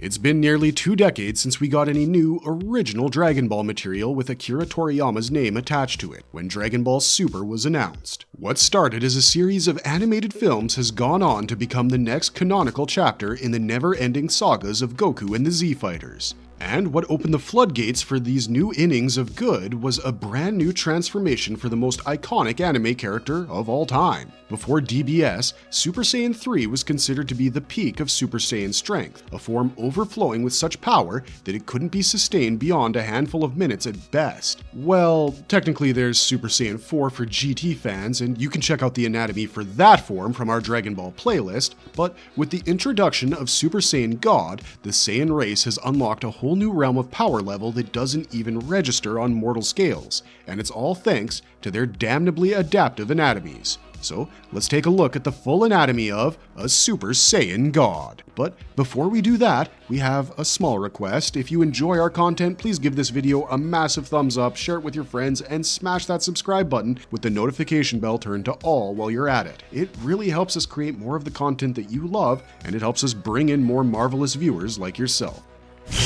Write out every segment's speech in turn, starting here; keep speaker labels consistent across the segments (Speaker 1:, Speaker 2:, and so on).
Speaker 1: It's been nearly 2 decades since we got any new, original Dragon Ball material with Akira Toriyama's name attached to it, when Dragon Ball Super was announced. What started as a series of animated films has gone on to become the next canonical chapter in the never-ending sagas of Goku and the Z-Fighters. And what opened the floodgates for these new innings of good was a brand new transformation for the most iconic anime character of all time. Before DBS, Super Saiyan 3 was considered to be the peak of Super Saiyan strength, a form overflowing with such power that it couldn't be sustained beyond a handful of minutes at best. Well, technically there's Super Saiyan 4 for GT fans, and you can check out the anatomy for that form from our Dragon Ball playlist, but with the introduction of Super Saiyan God, the Saiyan race has unlocked a whole new realm of power level that doesn't even register on mortal scales, and it's all thanks to their damnably adaptive anatomies. So let's take a look at the full anatomy of a Super Saiyan God. But before we do that, we have a small request. If you enjoy our content, please give this video a massive thumbs up, share it with your friends, and smash that subscribe button with the notification bell turned to all while you're at it. It really helps us create more of the content that you love, and it helps us bring in more marvelous viewers like yourself.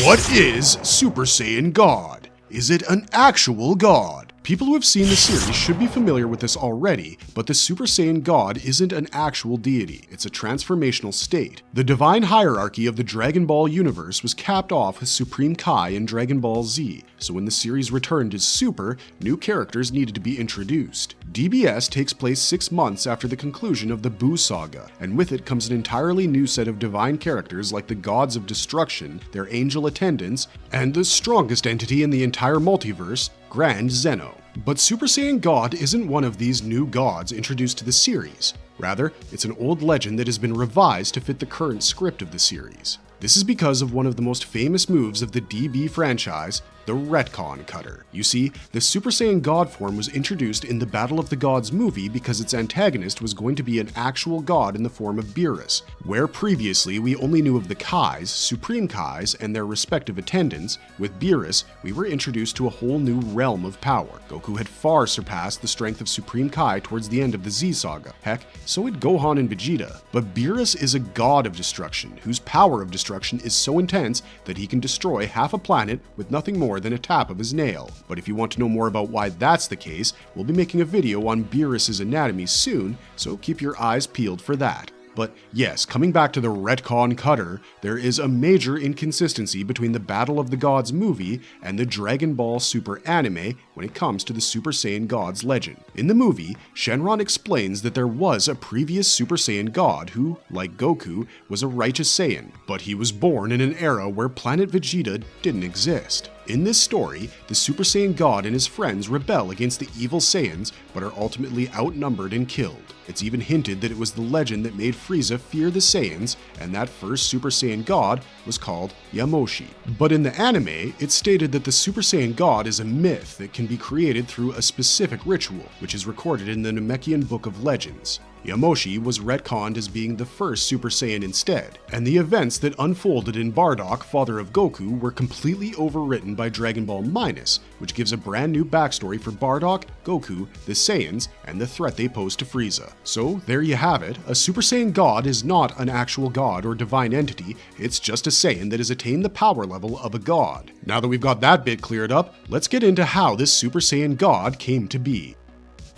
Speaker 1: What is Super Saiyan God? Is it an actual god? People who have seen the series should be familiar with this already, but the Super Saiyan God isn't an actual deity, it's a transformational state. The divine hierarchy of the Dragon Ball universe was capped off with Supreme Kai in Dragon Ball Z, so when the series returned as Super, new characters needed to be introduced. DBS takes place 6 months after the conclusion of the Buu saga, and with it comes an entirely new set of divine characters like the Gods of Destruction, their angel attendants, and the strongest entity in the entire multiverse, Grand Zeno. But Super Saiyan God isn't one of these new gods introduced to the series. Rather, it's an old legend that has been revised to fit the current script of the series. This is because of one of the most famous moves of the DB franchise, the retcon cutter. You see, the Super Saiyan God form was introduced in the Battle of the Gods movie because its antagonist was going to be an actual god in the form of Beerus, where previously we only knew of the Kais, Supreme Kais, and their respective attendants. With Beerus, we were introduced to a whole new realm of power. Goku had far surpassed the strength of Supreme Kai towards the end of the Z saga. Heck, so had Gohan and Vegeta. But Beerus is a god of destruction, whose power of destruction is so intense that he can destroy half a planet with nothing more than a tap of his nail. But if you want to know more about why that's the case, we'll be making a video on Beerus' anatomy soon, so keep your eyes peeled for that. But yes, coming back to the retcon cutter, there is a major inconsistency between the Battle of the Gods movie and the Dragon Ball Super anime when it comes to the Super Saiyan God's legend. In the movie, Shenron explains that there was a previous Super Saiyan God who, like Goku, was a righteous Saiyan, but he was born in an era where planet Vegeta didn't exist. In this story, the Super Saiyan God and his friends rebel against the evil Saiyans, but are ultimately outnumbered and killed. It's even hinted that it was the legend that made Frieza fear the Saiyans, and that first Super Saiyan God was called Yamoshi. But in the anime, it's stated that the Super Saiyan God is a myth that can be created through a specific ritual, which is recorded in the Namekian Book of Legends. Yamoshi was retconned as being the first Super Saiyan instead, and the events that unfolded in Bardock, father of Goku, were completely overwritten by Dragon Ball Minus, which gives a brand new backstory for Bardock, Goku, the Saiyans, and the threat they pose to Frieza. So there you have it, a Super Saiyan God is not an actual god or divine entity, it's just a Saiyan that has attained the power level of a god. Now that we've got that bit cleared up, let's get into how this Super Saiyan God came to be.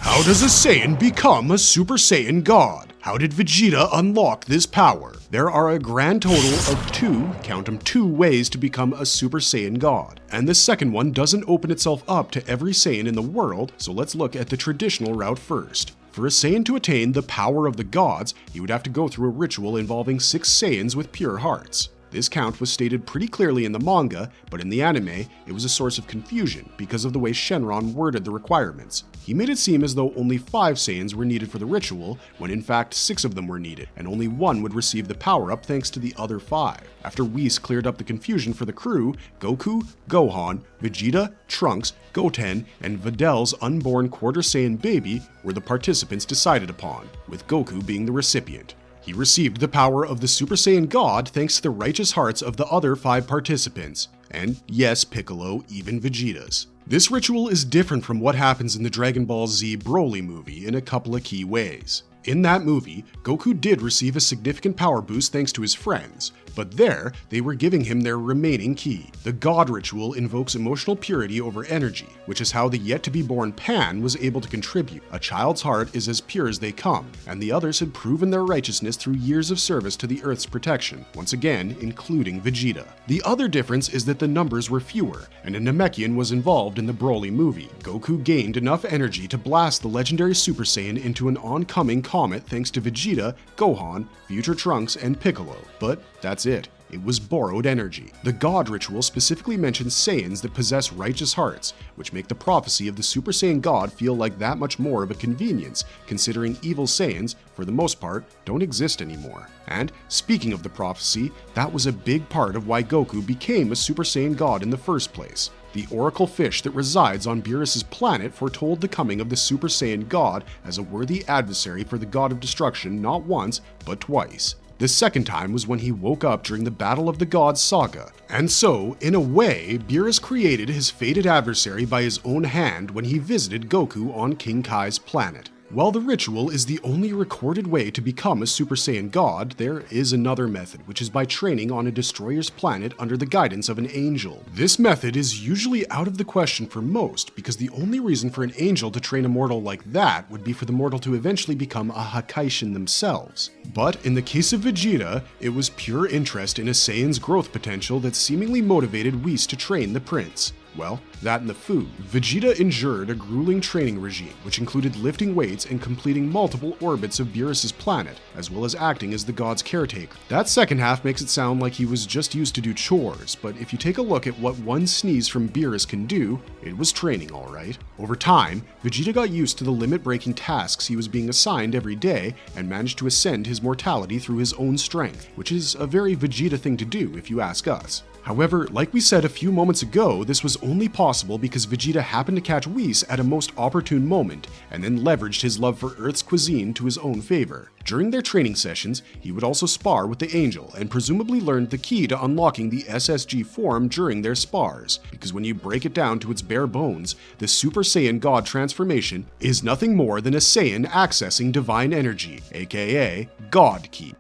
Speaker 1: How does a Saiyan become a Super Saiyan God? How did Vegeta unlock this power? There are a grand total of two ways to become a Super Saiyan God. And the second one doesn't open itself up to every Saiyan in the world, so let's look at the traditional route first. For a Saiyan to attain the power of the gods, he would have to go through a ritual involving 6 Saiyans with pure hearts. This count was stated pretty clearly in the manga, but in the anime, it was a source of confusion because of the way Shenron worded the requirements. He made it seem as though only 5 Saiyans were needed for the ritual, when in fact 6 of them were needed, and only 1 would receive the power-up thanks to the other 5. After Whis cleared up the confusion for the crew, Goku, Gohan, Vegeta, Trunks, Goten, and Videl's unborn Quarter Saiyan baby were the participants decided upon, with Goku being the recipient. He received the power of the Super Saiyan God thanks to the righteous hearts of the other 5 participants, and yes, Piccolo, even Vegeta's. This ritual is different from what happens in the Dragon Ball Z Broly movie in a couple of key ways. In that movie, Goku did receive a significant power boost thanks to his friends, But there, they were giving him their remaining key. The God ritual invokes emotional purity over energy, which is how the yet-to-be-born Pan was able to contribute. A child's heart is as pure as they come, and the others had proven their righteousness through years of service to the Earth's protection, once again including Vegeta. The other difference is that the numbers were fewer, and a Namekian was involved in the Broly movie. Goku gained enough energy to blast the legendary Super Saiyan into an oncoming comet thanks to Vegeta, Gohan, future Trunks, and Piccolo. But that's it. It was borrowed energy. The God ritual specifically mentions Saiyans that possess righteous hearts, which make the prophecy of the Super Saiyan God feel like that much more of a convenience, considering evil Saiyans, for the most part, don't exist anymore. And speaking of the prophecy, that was a big part of why Goku became a Super Saiyan God in the first place. The oracle fish that resides on Beerus' planet foretold the coming of the Super Saiyan God as a worthy adversary for the God of Destruction not once, but twice. The second time was when he woke up during the Battle of the Gods saga. And so, in a way, Beerus created his fated adversary by his own hand when he visited Goku on King Kai's planet. While the ritual is the only recorded way to become a Super Saiyan God, there is another method, which is by training on a destroyer's planet under the guidance of an angel. This method is usually out of the question for most, because the only reason for an angel to train a mortal like that would be for the mortal to eventually become a Hakaishin themselves. But in the case of Vegeta, it was pure interest in a Saiyan's growth potential that seemingly motivated Whis to train the prince. Well, that and the food. Vegeta endured a grueling training regime, which included lifting weights and completing multiple orbits of Beerus' planet, as well as acting as the god's caretaker. That second half makes it sound like he was just used to do chores, but if you take a look at what one sneeze from Beerus can do, it was training alright. Over time, Vegeta got used to the limit-breaking tasks he was being assigned every day and managed to ascend his mortality through his own strength, which is a very Vegeta thing to do if you ask us. However, like we said a few moments ago, this was only possible because Vegeta happened to catch Whis at a most opportune moment, and then leveraged his love for Earth's cuisine to his own favor. During their training sessions, he would also spar with the Angel, and presumably learned the key to unlocking the SSG form during their spars, because when you break it down to its bare bones, the Super Saiyan God transformation is nothing more than a Saiyan accessing divine energy, aka God Ki.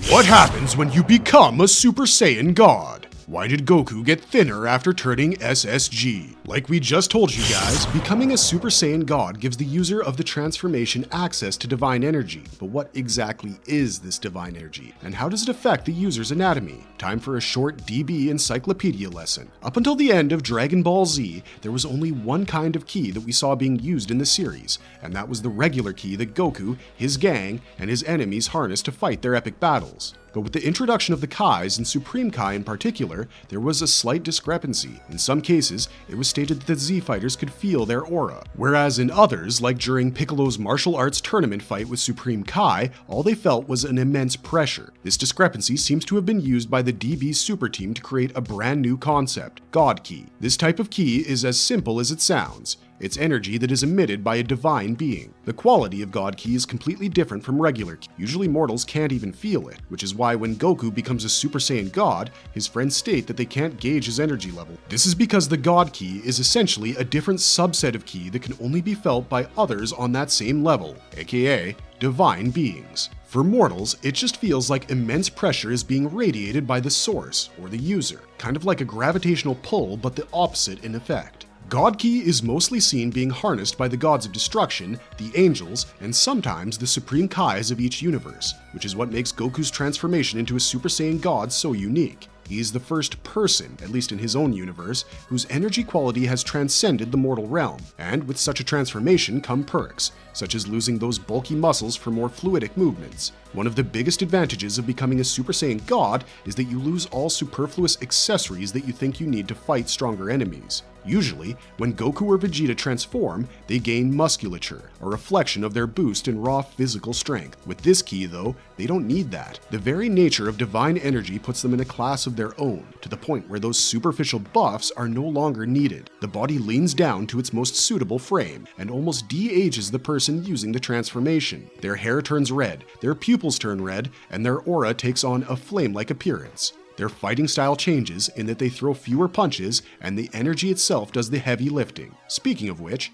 Speaker 1: What happens when you become a Super Saiyan God? Why did Goku get thinner after turning SSG? Like we just told you guys, becoming a Super Saiyan God gives the user of the transformation access to divine energy. But what exactly is this divine energy, and how does it affect the user's anatomy? Time for a short DB encyclopedia lesson. Up until the end of Dragon Ball Z, there was only one kind of ki that we saw being used in the series, and that was the regular ki that Goku, his gang, and his enemies harnessed to fight their epic battles. But with the introduction of the Kais, and Supreme Kai in particular, there was a slight discrepancy. In some cases, it was stated that the Z fighters could feel their aura, whereas in others, like during Piccolo's martial arts tournament fight with Supreme Kai, all they felt was an immense pressure. This discrepancy seems to have been used by the DB Super Team to create a brand new concept, God Ki. This type of ki is as simple as it sounds. It's energy that is emitted by a divine being. The quality of God Ki is completely different from regular ki. Usually mortals can't even feel it, which is why when Goku becomes a Super Saiyan God, his friends state that they can't gauge his energy level. This is because the God Ki is essentially a different subset of ki that can only be felt by others on that same level, aka divine beings. For mortals, it just feels like immense pressure is being radiated by the source, or the user, kind of like a gravitational pull, but the opposite in effect. God Ki is mostly seen being harnessed by the gods of destruction, the angels, and sometimes the Supreme Kais of each universe, which is what makes Goku's transformation into a Super Saiyan God so unique. He is the first person, at least in his own universe, whose energy quality has transcended the mortal realm, and with such a transformation come perks, such as losing those bulky muscles for more fluidic movements. One of the biggest advantages of becoming a Super Saiyan God is that you lose all superfluous accessories that you think you need to fight stronger enemies. Usually, when Goku or Vegeta transform, they gain musculature, a reflection of their boost in raw physical strength. With this ki, though, they don't need that. The very nature of divine energy puts them in a class of their own, to the point where those superficial buffs are no longer needed. The body leans down to its most suitable frame, and almost de-ages the person using the transformation. Their hair turns red, their pupils turn red, and their aura takes on a flame-like appearance. Their fighting style changes in that they throw fewer punches, and the energy itself does the heavy lifting. Speaking of which,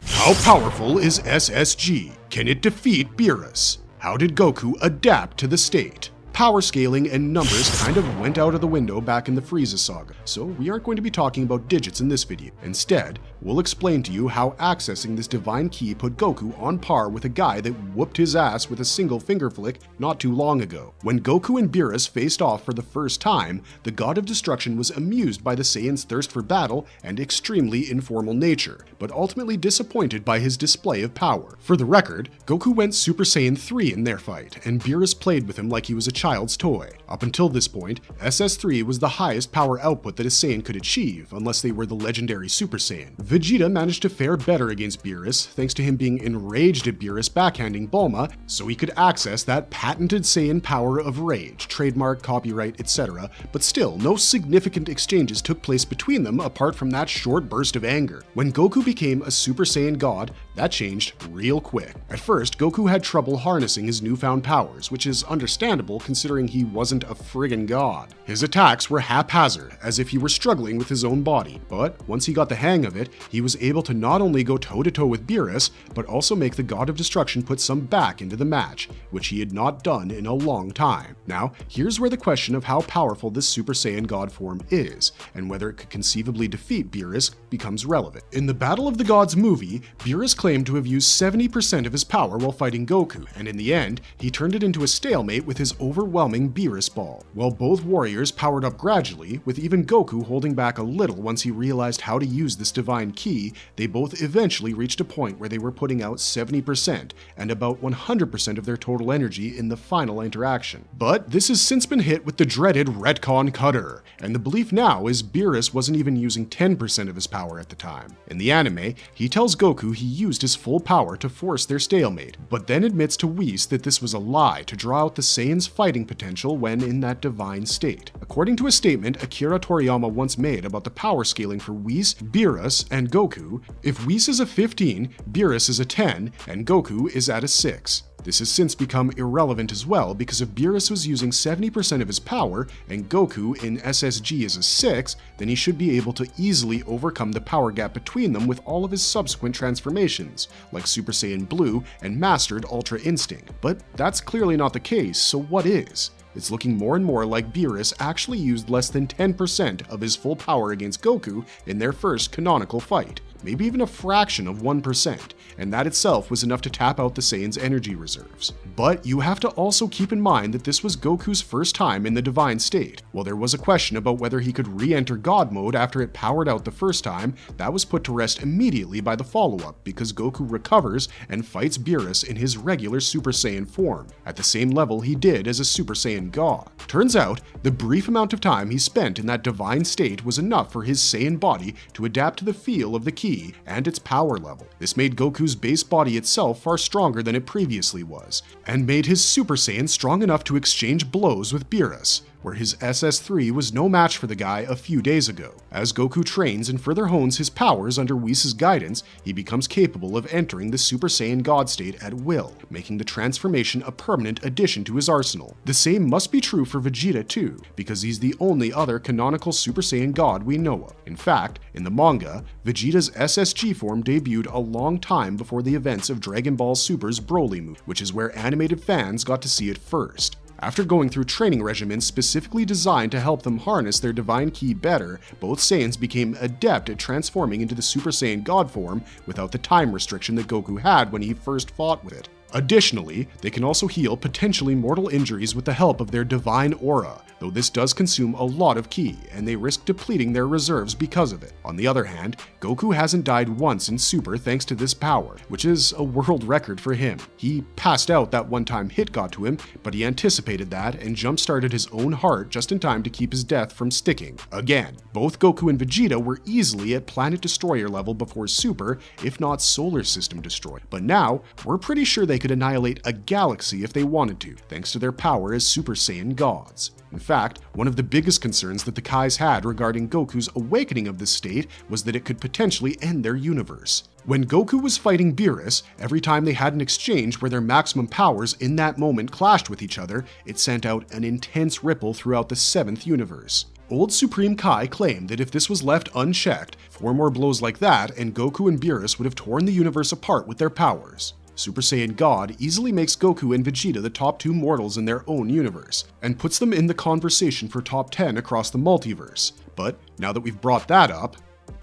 Speaker 1: how powerful is SSG? Can it defeat Beerus? How did Goku adapt to the state? power scaling and numbers kind of went out of the window back in the Frieza saga, so we aren't going to be talking about digits in this video. Instead, we'll explain to you how accessing this divine key put Goku on par with a guy that whooped his ass with a single finger flick not too long ago. When Goku and Beerus faced off for the first time, the God of Destruction was amused by the Saiyan's thirst for battle and extremely informal nature, but ultimately disappointed by his display of power. For the record, Goku went Super Saiyan 3 in their fight, and Beerus played with him like he was a child's toy. Up until this point, SS3 was the highest power output that a Saiyan could achieve, unless they were the legendary Super Saiyan. Vegeta managed to fare better against Beerus, thanks to him being enraged at Beerus backhanding Bulma, so he could access that patented Saiyan power of rage, trademark, copyright, etc., but still, no significant exchanges took place between them apart from that short burst of anger. When Goku became a Super Saiyan God, that changed real quick. At first, Goku had trouble harnessing his newfound powers, which is understandable considering he wasn't a friggin' god. His attacks were haphazard, as if he were struggling with his own body, but once he got the hang of it, he was able to not only go toe-to-toe with Beerus, but also make the God of Destruction put some back into the match, which he had not done in a long time. Now, here's where the question of how powerful this Super Saiyan God form is, and whether it could conceivably defeat Beerus becomes relevant. In the Battle of the Gods movie, Beerus claimed to have used 70% of his power while fighting Goku, and in the end, he turned it into a stalemate with his overwhelming Beerus ball. While both warriors powered up gradually, with even Goku holding back a little once he realized how to use this divine key, they both eventually reached a point where they were putting out 70% and about 100% of their total energy in the final interaction. But this has since been hit with the dreaded retcon cutter, and the belief now is Beerus wasn't even using 10% of his power at the time. In the anime, he tells Goku he used his full power to force their stalemate, but then admits to Whis that this was a lie to draw out the Saiyan's fighting potential when in that divine state. According to a statement Akira Toriyama once made about the power scaling for Whis, Beerus, and Goku, if Whis is a 15, Beerus is a 10, and Goku is at a 6. This has since become irrelevant as well, because if Beerus was using 70% of his power and Goku in SSG is a 6, then he should be able to easily overcome the power gap between them with all of his subsequent transformations, like Super Saiyan Blue and Mastered Ultra Instinct. But that's clearly not the case, so what is? It's looking more and more like Beerus actually used less than 10% of his full power against Goku in their first canonical fight, maybe even a fraction of 1%, and that itself was enough to tap out the Saiyan's energy reserves. But you have to also keep in mind that this was Goku's first time in the divine state. While there was a question about whether he could re-enter God mode after it powered out the first time, that was put to rest immediately by the follow-up, because Goku recovers and fights Beerus in his regular Super Saiyan form, at the same level he did as a Super Saiyan God. Turns out, the brief amount of time he spent in that divine state was enough for his Saiyan body to adapt to the feel of the key and its power level. This made Goku's base body itself far stronger than it previously was, and made his Super Saiyan strong enough to exchange blows with Beerus, where his SS3 was no match for the guy a few days ago. As Goku trains and further hones his powers under Whis' guidance, he becomes capable of entering the Super Saiyan God state at will, making the transformation a permanent addition to his arsenal. The same must be true for Vegeta too, because he's the only other canonical Super Saiyan God we know of. In fact, in the manga, Vegeta's SSG form debuted a long time before the events of Dragon Ball Super's Broly movie, which is where animated fans got to see it first. After going through training regimens specifically designed to help them harness their divine key better, both Saiyans became adept at transforming into the Super Saiyan God form without the time restriction that Goku had when he first fought with it. Additionally, they can also heal potentially mortal injuries with the help of their divine aura, though this does consume a lot of ki, and they risk depleting their reserves because of it. On the other hand, Goku hasn't died once in Super thanks to this power, which is a world record for him. He passed out that one time hit got to him, but he anticipated that and jump-started his own heart just in time to keep his death from sticking. Again, both Goku and Vegeta were easily at Planet Destroyer level before Super, if not Solar System Destroy. But now, we're pretty sure they could annihilate a galaxy if they wanted to, thanks to their power as Super Saiyan gods. In fact, one of the biggest concerns that the Kais had regarding Goku's awakening of this state was that it could potentially end their universe. When Goku was fighting Beerus, every time they had an exchange where their maximum powers in that moment clashed with each other, it sent out an intense ripple throughout the 7th universe. Old Supreme Kai claimed that if this was left unchecked, 4 more blows like that and Goku and Beerus would have torn the universe apart with their powers. Super Saiyan God easily makes Goku and Vegeta the top 2 mortals in their own universe, and puts them in the conversation for top 10 across the multiverse. But now that we've brought that up,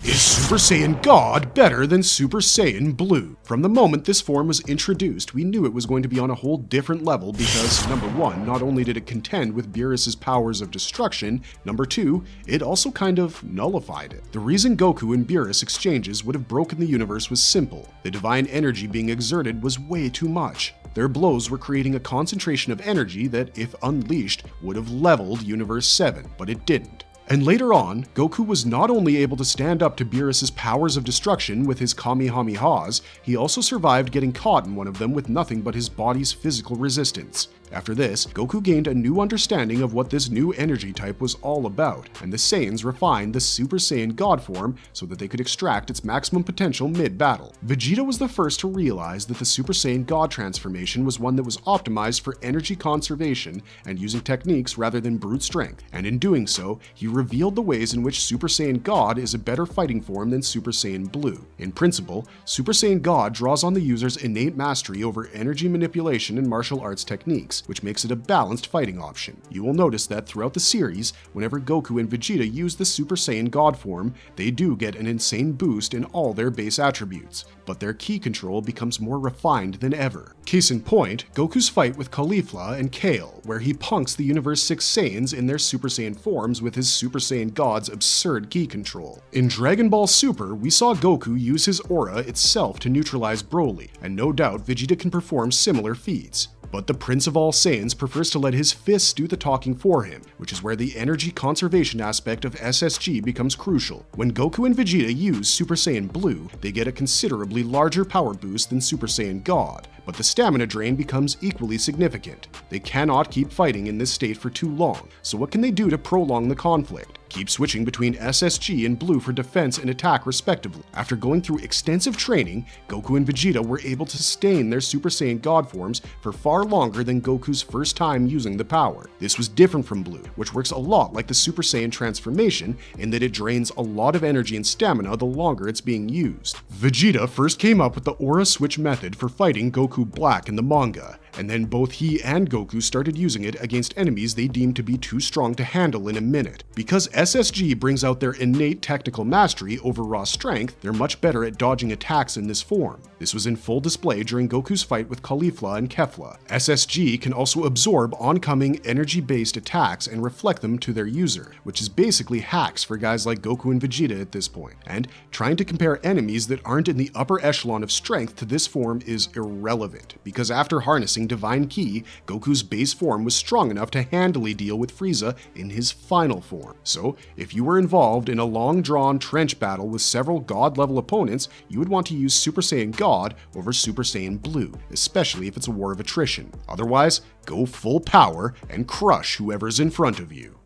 Speaker 1: is Super Saiyan God better than Super Saiyan Blue? From the moment this form was introduced, we knew it was going to be on a whole different level because, number 1, not only did it contend with Beerus' powers of destruction, number 2, it also kind of nullified it. The reason Goku and Beerus exchanges would have broken the universe was simple. The divine energy being exerted was way too much. Their blows were creating a concentration of energy that, if unleashed, would have leveled Universe 7, but it didn't. And later on, Goku was not only able to stand up to Beerus' powers of destruction with his Kamehamehas, he also survived getting caught in one of them with nothing but his body's physical resistance. After this, Goku gained a new understanding of what this new energy type was all about, and the Saiyans refined the Super Saiyan God form so that they could extract its maximum potential mid-battle. Vegeta was the first to realize that the Super Saiyan God transformation was one that was optimized for energy conservation and using techniques rather than brute strength, and in doing so, he revealed the ways in which Super Saiyan God is a better fighting form than Super Saiyan Blue. In principle, Super Saiyan God draws on the user's innate mastery over energy manipulation and martial arts techniques, which makes it a balanced fighting option. You will notice that throughout the series, whenever Goku and Vegeta use the Super Saiyan God form, they do get an insane boost in all their base attributes, but their ki control becomes more refined than ever. Case in point, Goku's fight with Caulifla and Kale, where he punks the Universe 6 Saiyans in their Super Saiyan forms with his Super Saiyan God's absurd ki control. In Dragon Ball Super, we saw Goku use his aura itself to neutralize Broly, and no doubt Vegeta can perform similar feats. But the Prince of all Saiyans prefers to let his fists do the talking for him, which is where the energy conservation aspect of SSG becomes crucial. When Goku and Vegeta use Super Saiyan Blue, they get a considerably larger power boost than Super Saiyan God, but the stamina drain becomes equally significant. They cannot keep fighting in this state for too long, so what can they do to prolong the conflict? Keep switching between SSG and Blue for defense and attack respectively. After going through extensive training, Goku and Vegeta were able to sustain their Super Saiyan God forms for far longer than Goku's first time using the power. This was different from Blue, which works a lot like the Super Saiyan transformation in that it drains a lot of energy and stamina the longer it's being used. Vegeta first came up with the Aura Switch method for fighting Goku Black in the manga, and then both he and Goku started using it against enemies they deemed to be too strong to handle in a minute. Because SSG brings out their innate technical mastery over raw strength, they're much better at dodging attacks in this form. This was in full display during Goku's fight with Caulifla and Kefla. SSG can also absorb oncoming energy-based attacks and reflect them to their user, which is basically hacks for guys like Goku and Vegeta at this point. And trying to compare enemies that aren't in the upper echelon of strength to this form is irrelevant, because after harnessing Divine Ki, Goku's base form was strong enough to handily deal with Frieza in his final form. So, if you were involved in a long-drawn trench battle with several God-level opponents, you would want to use Super Saiyan God over Super Saiyan Blue, especially if it's a war of attrition. Otherwise, go full power and crush whoever's in front of you.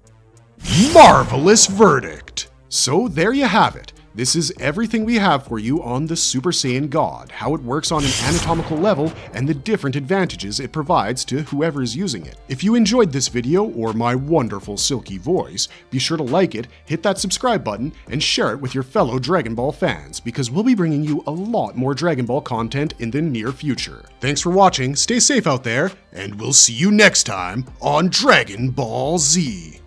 Speaker 1: Marvelous verdict! So there you have it. This is everything we have for you on the Super Saiyan God, how it works on an anatomical level, and the different advantages it provides to whoever is using it. If you enjoyed this video, or my wonderful silky voice, be sure to like it, hit that subscribe button, and share it with your fellow Dragon Ball fans, because we'll be bringing you a lot more Dragon Ball content in the near future. Thanks for watching, stay safe out there, and we'll see you next time on Dragon Ball Z.